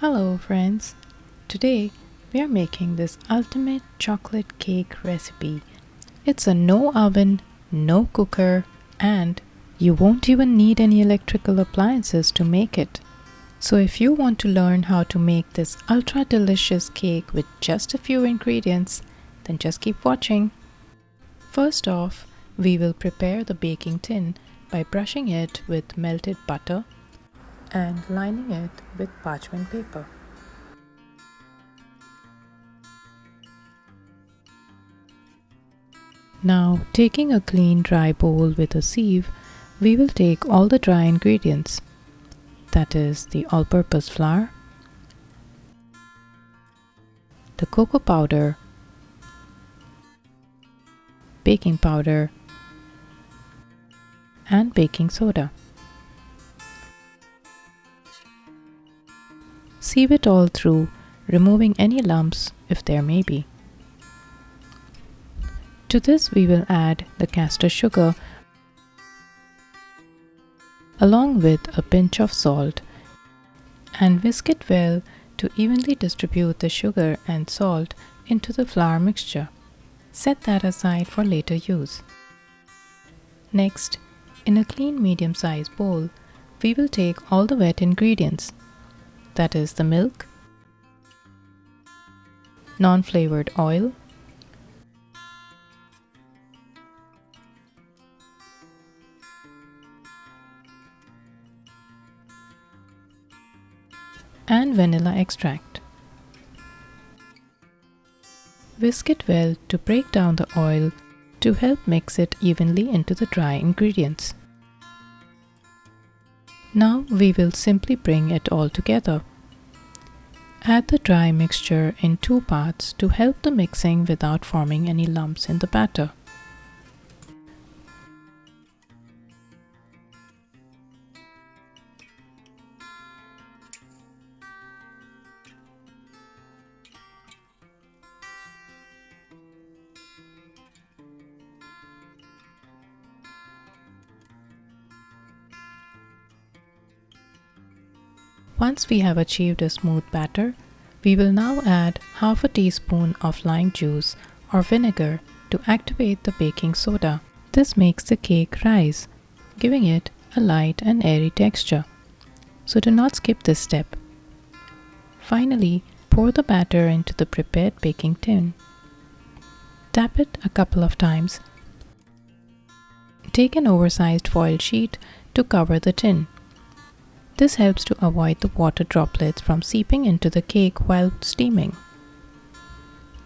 Hello friends! Today we are making this ultimate chocolate cake recipe. It's a no oven, no cooker, and you won't even need any electrical appliances to make it. So if you want to learn how to make this ultra delicious cake with just a few ingredients, then just keep watching. First off, we will prepare the baking tin by brushing it with melted butter and lining it with parchment paper. Now, taking a clean dry bowl with a sieve, we will take all the dry ingredients, that is the all-purpose flour, the cocoa powder, baking powder, and baking soda. Sieve it all through, removing any lumps if there may be. To this we will add the caster sugar along with a pinch of salt and whisk it well to evenly distribute the sugar and salt into the flour mixture. Set that aside for later use. Next, in a clean medium-sized bowl, we will take all the wet ingredients, that is the milk, non-flavored oil, and vanilla extract. Whisk it well to break down the oil to help mix it evenly into the dry ingredients. Now we will simply bring it all together. Add the dry mixture in 2 parts to help the mixing without forming any lumps in the batter. Once we have achieved a smooth batter, we will now add half a teaspoon of lime juice or vinegar to activate the baking soda. This makes the cake rise, giving it a light and airy texture. So do not skip this step. Finally, pour the batter into the prepared baking tin. Tap it a couple of times. Take an oversized foil sheet to cover the tin. This helps to avoid the water droplets from seeping into the cake while steaming.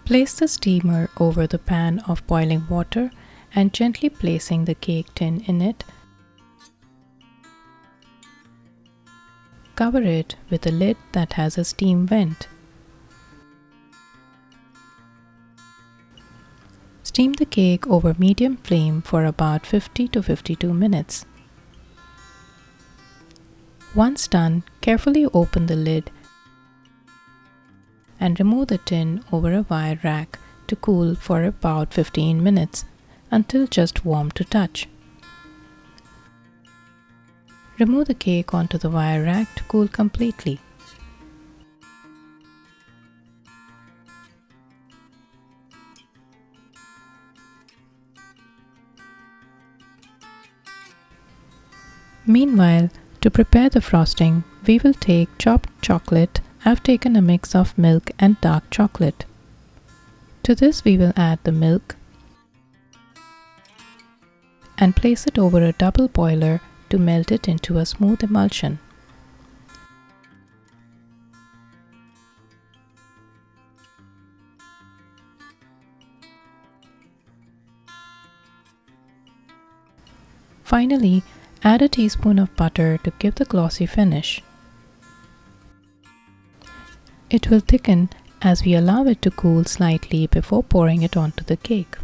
Place the steamer over the pan of boiling water and gently placing the cake tin in it. Cover it with a lid that has a steam vent. Steam the cake over medium flame for about 50 to 52 minutes. Once done, carefully open the lid and remove the tin over a wire rack to cool for about 15 minutes until just warm to touch. Remove the cake onto the wire rack to cool completely. Meanwhile, to prepare the frosting, we will take chopped chocolate. I've taken a mix of milk and dark chocolate. To this we will add the milk and place it over a double boiler to melt it into a smooth emulsion. Finally, add a teaspoon of butter to give the glossy finish. It will thicken as we allow it to cool slightly before pouring it onto the cake.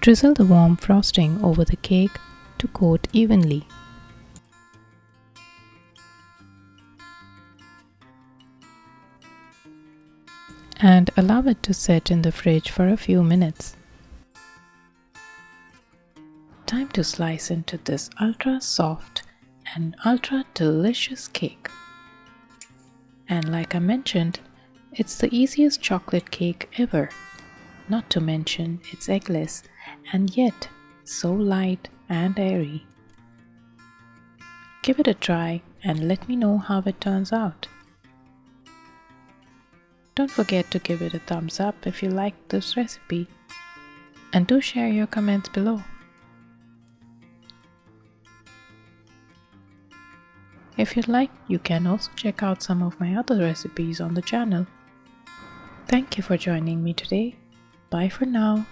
Drizzle the warm frosting over the cake to coat evenly. And allow it to set in the fridge for a few minutes. Time to slice into this ultra soft and ultra delicious cake. And like I mentioned, it's the easiest chocolate cake ever. Not to mention it's eggless and yet so light and airy. Give it a try and let me know how it turns out. Don't forget to give it a thumbs up if you liked this recipe, and do share your comments below. If you'd like, you can also check out some of my other recipes on the channel. Thank you for joining me today. Bye for now.